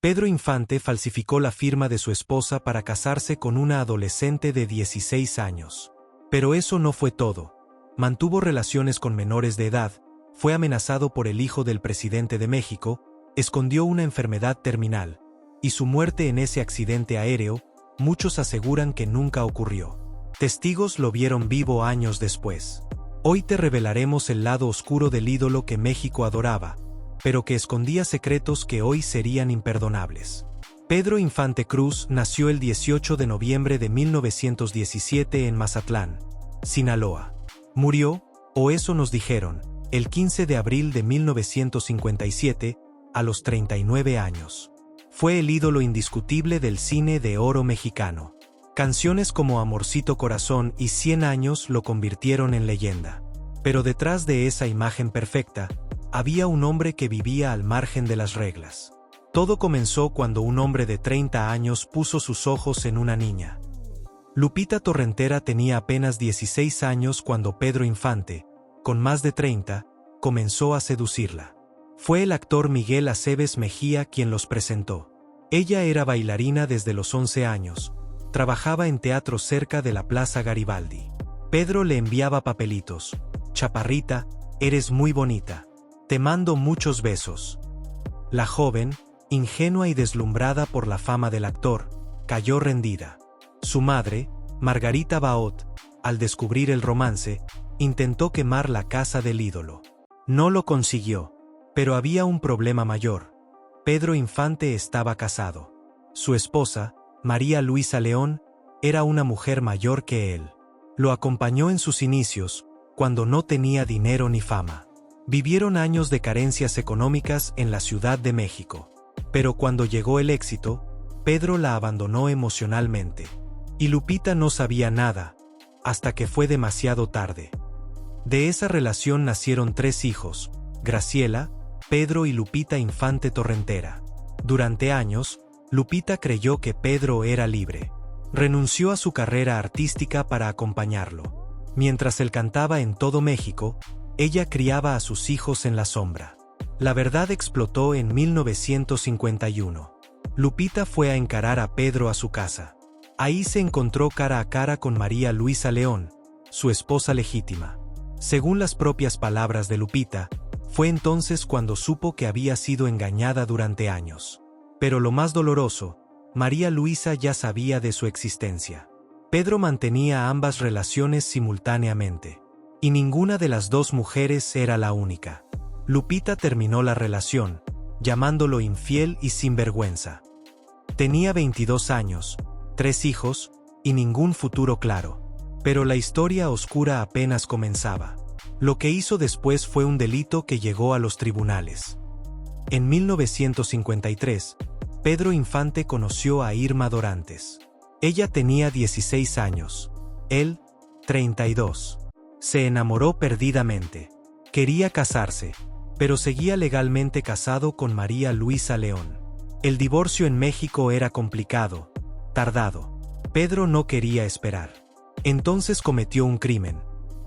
Pedro Infante falsificó la firma de su esposa para casarse con una adolescente de 16 años. Pero eso no fue todo. Mantuvo relaciones con menores de edad, fue amenazado por el hijo del presidente de México, escondió una enfermedad terminal, y su muerte en ese accidente aéreo, muchos aseguran que nunca ocurrió. Testigos lo vieron vivo años después. Hoy te revelaremos el lado oscuro del ídolo que México adoraba, pero que escondía secretos que hoy serían imperdonables. Pedro Infante Cruz nació el 18 de noviembre de 1917 en Mazatlán, Sinaloa. Murió, o eso nos dijeron, el 15 de abril de 1957, a los 39 años. Fue el ídolo indiscutible del cine de oro mexicano. Canciones como Amorcito Corazón y 100 años lo convirtieron en leyenda. Pero detrás de esa imagen perfecta, había un hombre que vivía al margen de las reglas. Todo comenzó cuando un hombre de 30 años puso sus ojos en una niña. Lupita Torrentera tenía apenas 16 años cuando Pedro Infante, con más de 30, comenzó a seducirla. Fue el actor Miguel Aceves Mejía quien los presentó. Ella era bailarina desde los 11 años, trabajaba en teatro cerca de la Plaza Garibaldi. Pedro le enviaba papelitos: chaparrita, eres muy bonita. Te mando muchos besos. La joven, ingenua y deslumbrada por la fama del actor, cayó rendida. Su madre, Margarita Baot, al descubrir el romance, intentó quemar la casa del ídolo. No lo consiguió, pero había un problema mayor. Pedro Infante estaba casado. Su esposa, María Luisa León, era una mujer mayor que él. Lo acompañó en sus inicios, cuando no tenía dinero ni fama. Vivieron años de carencias económicas en la Ciudad de México. Pero cuando llegó el éxito, Pedro la abandonó emocionalmente. Y Lupita no sabía nada, hasta que fue demasiado tarde. De esa relación nacieron 3 hijos: Graciela, Pedro y Lupita Infante Torrentera. Durante años, Lupita creyó que Pedro era libre. Renunció a su carrera artística para acompañarlo. Mientras él cantaba en todo México, ella criaba a sus hijos en la sombra. La verdad explotó en 1951. Lupita fue a encarar a Pedro a su casa. Ahí se encontró cara a cara con María Luisa León, su esposa legítima. Según las propias palabras de Lupita, fue entonces cuando supo que había sido engañada durante años. Pero lo más doloroso, María Luisa ya sabía de su existencia. Pedro mantenía ambas relaciones simultáneamente. Y ninguna de las dos mujeres era la única. Lupita terminó la relación, llamándolo infiel y sinvergüenza. Tenía 22 años, 3 hijos, y ningún futuro claro. Pero la historia oscura apenas comenzaba. Lo que hizo después fue un delito que llegó a los tribunales. En 1953, Pedro Infante conoció a Irma Dorantes. Ella tenía 16 años, él, 32. Se enamoró perdidamente. Quería casarse, pero seguía legalmente casado con María Luisa León. El divorcio en México era complicado, tardado. Pedro no quería esperar. Entonces cometió un crimen.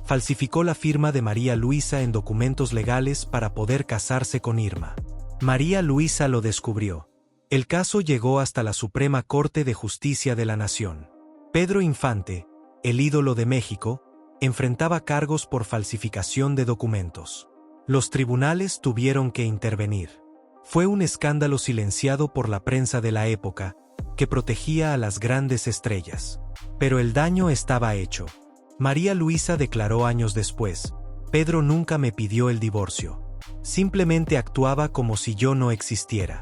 Falsificó la firma de María Luisa en documentos legales para poder casarse con Irma. María Luisa lo descubrió. El caso llegó hasta la Suprema Corte de Justicia de la Nación. Pedro Infante, el ídolo de México, enfrentaba cargos por falsificación de documentos. Los tribunales tuvieron que intervenir. Fue un escándalo silenciado por la prensa de la época, que protegía a las grandes estrellas. Pero el daño estaba hecho. María Luisa declaró años después: Pedro nunca me pidió el divorcio. Simplemente actuaba como si yo no existiera.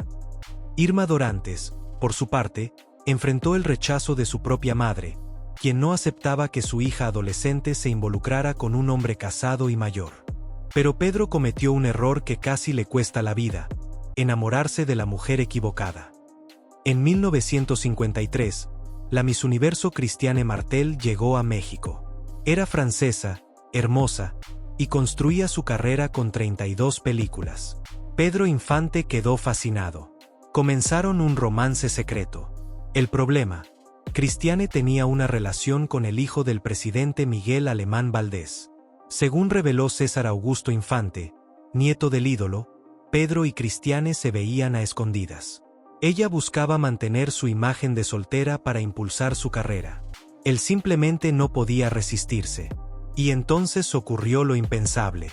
Irma Dorantes, por su parte, enfrentó el rechazo de su propia madre, quien no aceptaba que su hija adolescente se involucrara con un hombre casado y mayor. Pero Pedro cometió un error que casi le cuesta la vida: enamorarse de la mujer equivocada. En 1953, la Miss Universo Cristiane Martel llegó a México. Era francesa, hermosa, y construía su carrera con 32 películas. Pedro Infante quedó fascinado. Comenzaron un romance secreto. El problema: Cristiane tenía una relación con el hijo del presidente Miguel Alemán Valdés. Según reveló César Augusto Infante, nieto del ídolo, Pedro y Cristiane se veían a escondidas. Ella buscaba mantener su imagen de soltera para impulsar su carrera. Él simplemente no podía resistirse. Y entonces ocurrió lo impensable.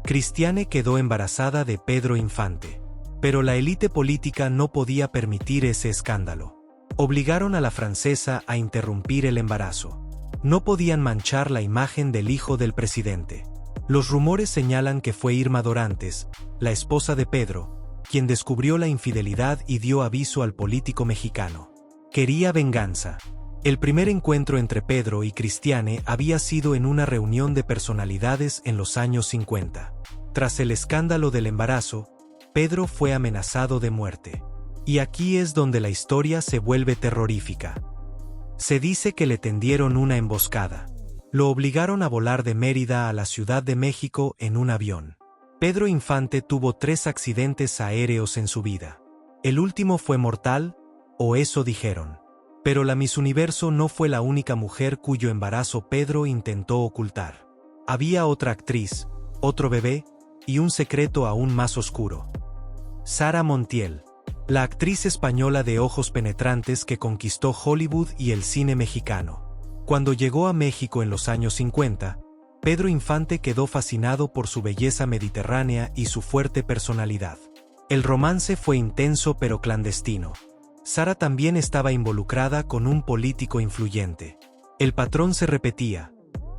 Cristiane quedó embarazada de Pedro Infante. Pero la élite política no podía permitir ese escándalo. Obligaron a la francesa a interrumpir el embarazo. No podían manchar la imagen del hijo del presidente. Los rumores señalan que fue Irma Dorantes, la esposa de Pedro, quien descubrió la infidelidad y dio aviso al político mexicano. Quería venganza. El primer encuentro entre Pedro y Cristiane había sido en una reunión de personalidades en los años 50. Tras el escándalo del embarazo, Pedro fue amenazado de muerte. Y aquí es donde la historia se vuelve terrorífica. Se dice que le tendieron una emboscada. Lo obligaron a volar de Mérida a la Ciudad de México en un avión. Pedro Infante tuvo 3 accidentes aéreos en su vida. El último fue mortal, o eso dijeron. Pero la Miss Universo no fue la única mujer cuyo embarazo Pedro intentó ocultar. Había otra actriz, otro bebé, y un secreto aún más oscuro. Sara Montiel, la actriz española de ojos penetrantes que conquistó Hollywood y el cine mexicano. Cuando llegó a México en los años 50, Pedro Infante quedó fascinado por su belleza mediterránea y su fuerte personalidad. El romance fue intenso pero clandestino. Sara también estaba involucrada con un político influyente. El patrón se repetía.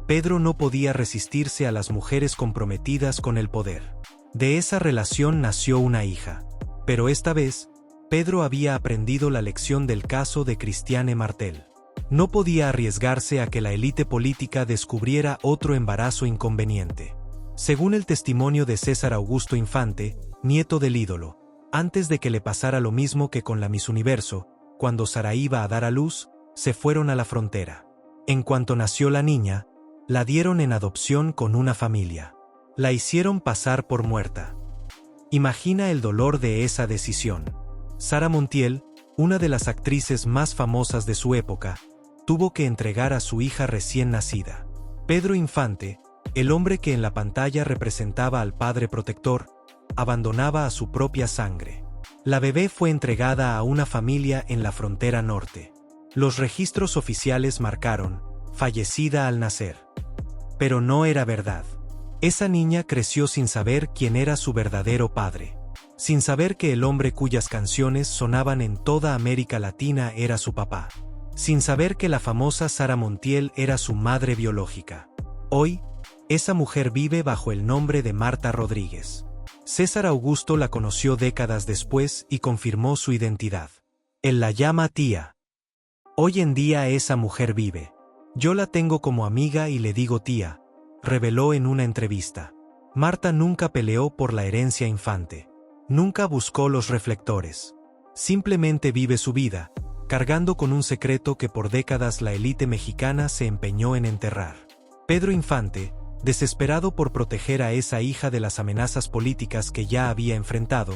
Pedro no podía resistirse a las mujeres comprometidas con el poder. De esa relación nació una hija. Pero esta vez, Pedro había aprendido la lección del caso de Cristiane Martel. No podía arriesgarse a que la élite política descubriera otro embarazo inconveniente. Según el testimonio de César Augusto Infante, nieto del ídolo, antes de que le pasara lo mismo que con la Miss Universo, cuando Sara iba a dar a luz, se fueron a la frontera. En cuanto nació la niña, la dieron en adopción con una familia. La hicieron pasar por muerta. Imagina el dolor de esa decisión. Sara Montiel, una de las actrices más famosas de su época, tuvo que entregar a su hija recién nacida. Pedro Infante, el hombre que en la pantalla representaba al padre protector, abandonaba a su propia sangre. La bebé fue entregada a una familia en la frontera norte. Los registros oficiales marcaron, fallecida al nacer. Pero no era verdad. Esa niña creció sin saber quién era su verdadero padre. Sin saber que el hombre cuyas canciones sonaban en toda América Latina era su papá. Sin saber que la famosa Sara Montiel era su madre biológica. Hoy, esa mujer vive bajo el nombre de Marta Rodríguez. César Augusto la conoció décadas después y confirmó su identidad. Él la llama tía. Hoy en día esa mujer vive. Yo la tengo como amiga y le digo tía, reveló en una entrevista. Marta nunca peleó por la herencia Infante. Nunca buscó los reflectores. Simplemente vive su vida, cargando con un secreto que por décadas la élite mexicana se empeñó en enterrar. Pedro Infante, desesperado por proteger a esa hija de las amenazas políticas que ya había enfrentado,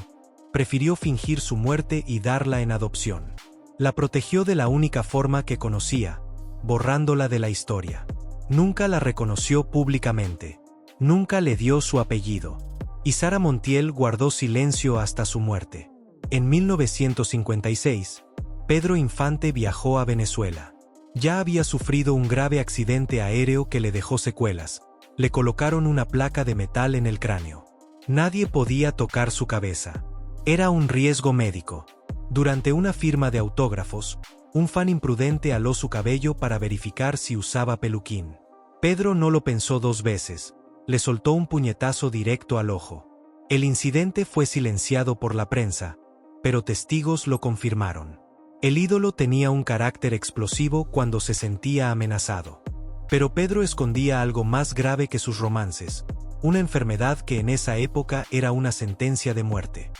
prefirió fingir su muerte y darla en adopción. La protegió de la única forma que conocía, borrándola de la historia. Nunca la reconoció públicamente. Nunca le dio su apellido. Y Sara Montiel guardó silencio hasta su muerte. En 1956, Pedro Infante viajó a Venezuela. Ya había sufrido un grave accidente aéreo que le dejó secuelas. Le colocaron una placa de metal en el cráneo. Nadie podía tocar su cabeza. Era un riesgo médico. Durante una firma de autógrafos, un fan imprudente aló su cabello para verificar si usaba peluquín. Pedro no lo pensó 2 veces. Le soltó un puñetazo directo al ojo. El incidente fue silenciado por la prensa, pero testigos lo confirmaron. El ídolo tenía un carácter explosivo cuando se sentía amenazado. Pero Pedro escondía algo más grave que sus romances, una enfermedad que en esa época era una sentencia de muerte.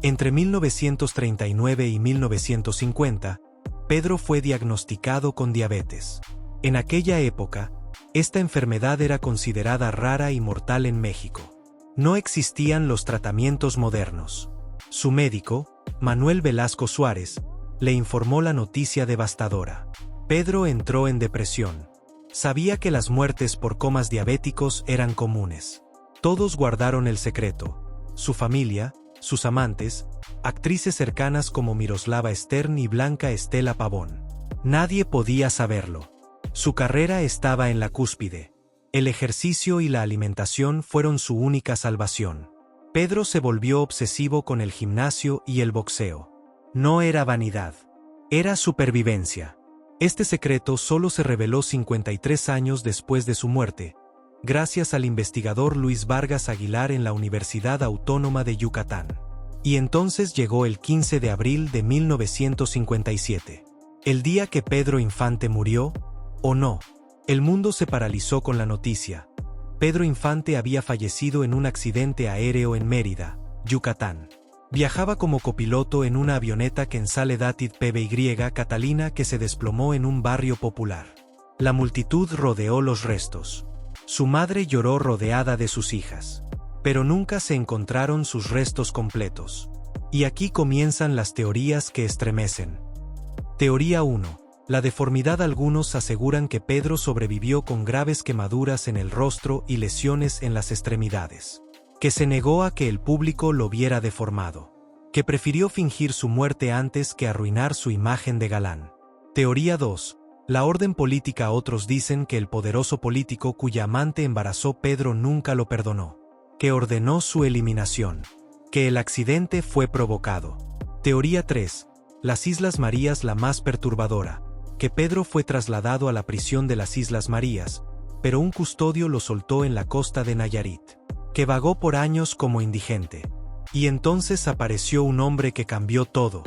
Entre 1939 y 1950, Pedro fue diagnosticado con diabetes. En aquella época, esta enfermedad era considerada rara y mortal en México. No existían los tratamientos modernos. Su médico, Manuel Velasco Suárez, le informó la noticia devastadora. Pedro entró en depresión. Sabía que las muertes por comas diabéticos eran comunes. Todos guardaron el secreto. Su familia, sus amantes, actrices cercanas como Miroslava Stern y Blanca Estela Pavón. Nadie podía saberlo. Su carrera estaba en la cúspide. El ejercicio y la alimentación fueron su única salvación. Pedro se volvió obsesivo con el gimnasio y el boxeo. No era vanidad. Era supervivencia. Este secreto solo se reveló 53 años después de su muerte, gracias al investigador Luis Vargas Aguilar en la Universidad Autónoma de Yucatán. Y entonces llegó el 15 de abril de 1957. El día que Pedro Infante murió, ¿o no? El mundo se paralizó con la noticia. Pedro Infante había fallecido en un accidente aéreo en Mérida, Yucatán. Viajaba como copiloto en una avioneta Quenzale Datit PBY Catalina que se desplomó en un barrio popular. La multitud rodeó los restos. Su madre lloró rodeada de sus hijas. Pero nunca se encontraron sus restos completos. Y aquí comienzan las teorías que estremecen. Teoría 1. La deformidad. Algunos aseguran que Pedro sobrevivió con graves quemaduras en el rostro y lesiones en las extremidades. Que se negó a que el público lo viera deformado. Que prefirió fingir su muerte antes que arruinar su imagen de galán. Teoría 2. La orden política. Otros dicen que el poderoso político cuya amante embarazó Pedro nunca lo perdonó. Que ordenó su eliminación. Que el accidente fue provocado. Teoría 3. Las Islas Marías. La más perturbadora. Que Pedro fue trasladado a la prisión de las Islas Marías, pero un custodio lo soltó en la costa de Nayarit. Que vagó por años como indigente. Y entonces apareció un hombre que cambió todo.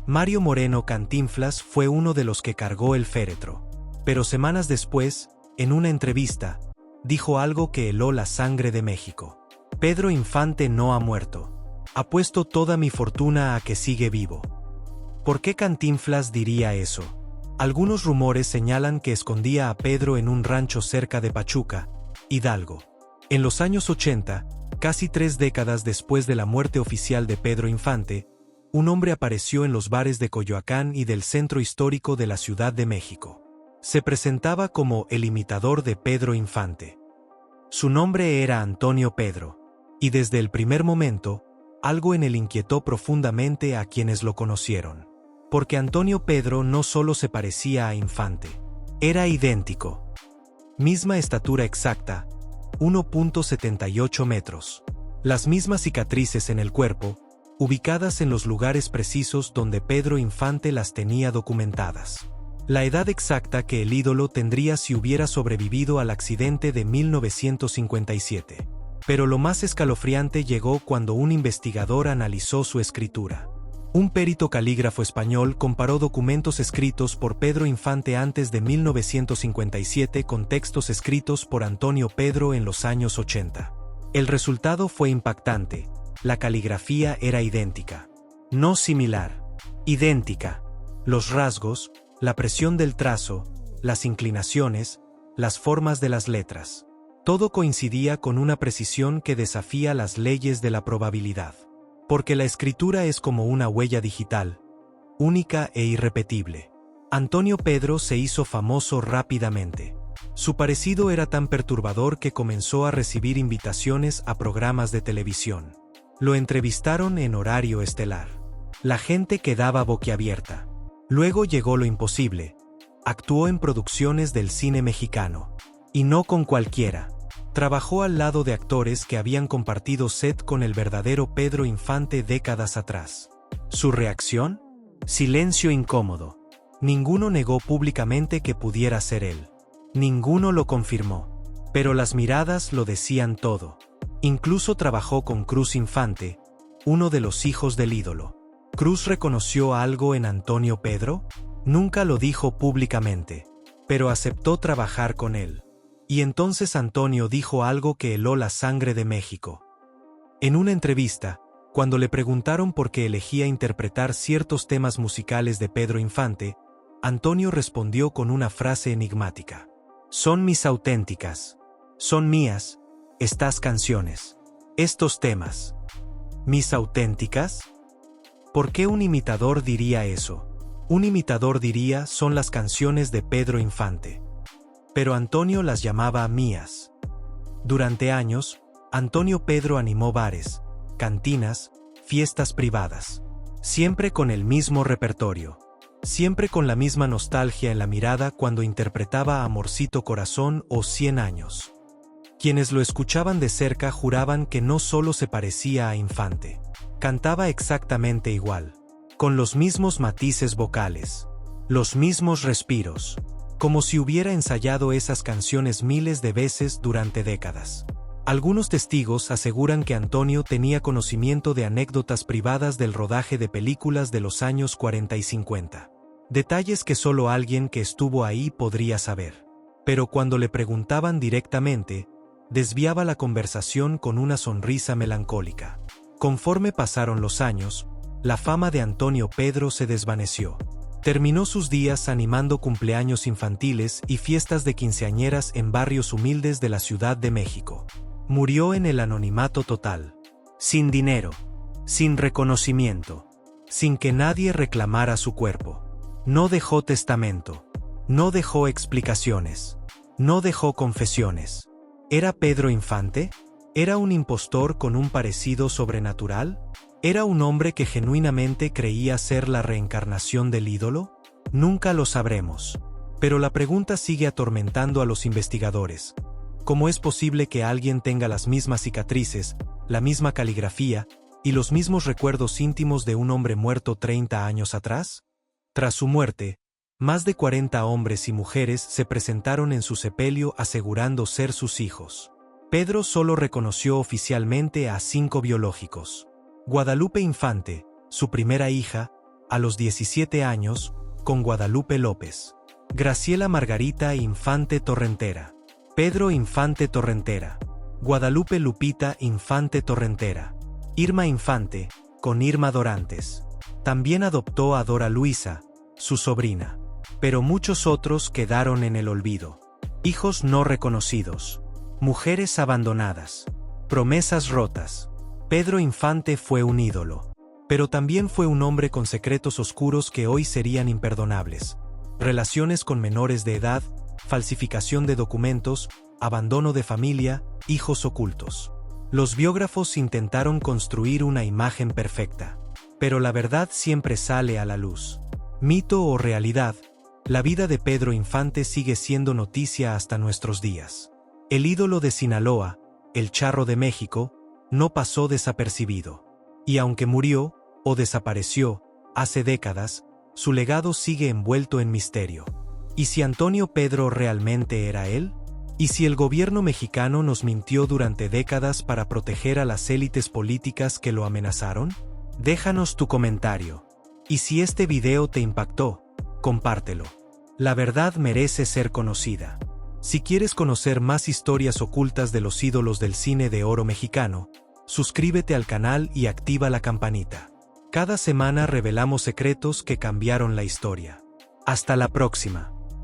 Mario Moreno Cantinflas fue uno de los que cargó el féretro. Pero semanas después, en una entrevista, dijo algo que heló la sangre de México. Pedro Infante no ha muerto. Apuesto toda mi fortuna a que sigue vivo. ¿Por qué Cantinflas diría eso? Algunos rumores señalan que escondía a Pedro en un rancho cerca de Pachuca, Hidalgo. En los años 80, casi 3 décadas después de la muerte oficial de Pedro Infante, un hombre apareció en los bares de Coyoacán y del centro histórico de la Ciudad de México. Se presentaba como el imitador de Pedro Infante. Su nombre era Antonio Pedro, y desde el primer momento, algo en él inquietó profundamente a quienes lo conocieron. Porque Antonio Pedro no solo se parecía a Infante, era idéntico. Misma estatura exacta, 1.78 metros. Las mismas cicatrices en el cuerpo, ubicadas en los lugares precisos donde Pedro Infante las tenía documentadas. La edad exacta que el ídolo tendría si hubiera sobrevivido al accidente de 1957. Pero lo más escalofriante llegó cuando un investigador analizó su escritura. Un perito calígrafo español comparó documentos escritos por Pedro Infante antes de 1957 con textos escritos por Antonio Pedro en los años 80. El resultado fue impactante. La caligrafía era idéntica. No similar. Idéntica. Los rasgos, la presión del trazo, las inclinaciones, las formas de las letras. Todo coincidía con una precisión que desafía las leyes de la probabilidad. Porque la escritura es como una huella digital, única e irrepetible. Antonio Pedro se hizo famoso rápidamente. Su parecido era tan perturbador que comenzó a recibir invitaciones a programas de televisión. Lo entrevistaron en horario estelar. La gente quedaba boquiabierta. Luego llegó lo imposible. Actuó en producciones del cine mexicano. Y no con cualquiera. Trabajó al lado de actores que habían compartido set con el verdadero Pedro Infante décadas atrás. ¿Su reacción? Silencio incómodo. Ninguno negó públicamente que pudiera ser él. Ninguno lo confirmó. Pero las miradas lo decían todo. Incluso trabajó con Cruz Infante, uno de los hijos del ídolo. ¿Cruz reconoció algo en Antonio Pedro? Nunca lo dijo públicamente, pero aceptó trabajar con él. Y entonces Antonio dijo algo que heló la sangre de México. En una entrevista, cuando le preguntaron por qué elegía interpretar ciertos temas musicales de Pedro Infante, Antonio respondió con una frase enigmática. Son mis auténticas. Son mías, estas canciones. Estos temas. ¿Mis auténticas? ¿Por qué un imitador diría eso? Un imitador diría son las canciones de Pedro Infante. Pero Antonio las llamaba mías. Durante años, Antonio Pedro animó bares, cantinas, fiestas privadas. Siempre con el mismo repertorio. Siempre con la misma nostalgia en la mirada cuando interpretaba Amorcito Corazón o 100 años. Quienes lo escuchaban de cerca juraban que no solo se parecía a Infante. Cantaba exactamente igual. Con los mismos matices vocales. Los mismos respiros. Como si hubiera ensayado esas canciones miles de veces durante décadas. Algunos testigos aseguran que Antonio tenía conocimiento de anécdotas privadas del rodaje de películas de los años 40 y 50. Detalles que solo alguien que estuvo ahí podría saber. Pero cuando le preguntaban directamente, desviaba la conversación con una sonrisa melancólica. Conforme pasaron los años, la fama de Antonio Pedro se desvaneció. Terminó sus días animando cumpleaños infantiles y fiestas de quinceañeras en barrios humildes de la Ciudad de México. Murió en el anonimato total. Sin dinero. Sin reconocimiento. Sin que nadie reclamara su cuerpo. No dejó testamento. No dejó explicaciones. No dejó confesiones. ¿Era Pedro Infante? ¿Era un impostor con un parecido sobrenatural? ¿Era un hombre que genuinamente creía ser la reencarnación del ídolo? Nunca lo sabremos. Pero la pregunta sigue atormentando a los investigadores. ¿Cómo es posible que alguien tenga las mismas cicatrices, la misma caligrafía y los mismos recuerdos íntimos de un hombre muerto 30 años atrás? Tras su muerte, más de 40 hombres y mujeres se presentaron en su sepelio asegurando ser sus hijos. Pedro solo reconoció oficialmente a 5 biológicos. Guadalupe Infante, su primera hija, a los 17 años, con Guadalupe López. Graciela Margarita Infante Torrentera. Pedro Infante Torrentera. Guadalupe Lupita Infante Torrentera. Irma Infante, con Irma Dorantes. También adoptó a Dora Luisa, su sobrina. Pero muchos otros quedaron en el olvido. Hijos no reconocidos. Mujeres abandonadas. Promesas rotas. Pedro Infante fue un ídolo. Pero también fue un hombre con secretos oscuros que hoy serían imperdonables. Relaciones con menores de edad, falsificación de documentos, abandono de familia, hijos ocultos. Los biógrafos intentaron construir una imagen perfecta. Pero la verdad siempre sale a la luz. Mito o realidad, la vida de Pedro Infante sigue siendo noticia hasta nuestros días. El ídolo de Sinaloa, el Charro de México, no pasó desapercibido. Y aunque murió, o desapareció, hace décadas, su legado sigue envuelto en misterio. ¿Y si Antonio Pedro realmente era él? ¿Y si el gobierno mexicano nos mintió durante décadas para proteger a las élites políticas que lo amenazaron? Déjanos tu comentario. Y si este video te impactó, compártelo. La verdad merece ser conocida. Si quieres conocer más historias ocultas de los ídolos del cine de oro mexicano, suscríbete al canal y activa la campanita. Cada semana revelamos secretos que cambiaron la historia. Hasta la próxima.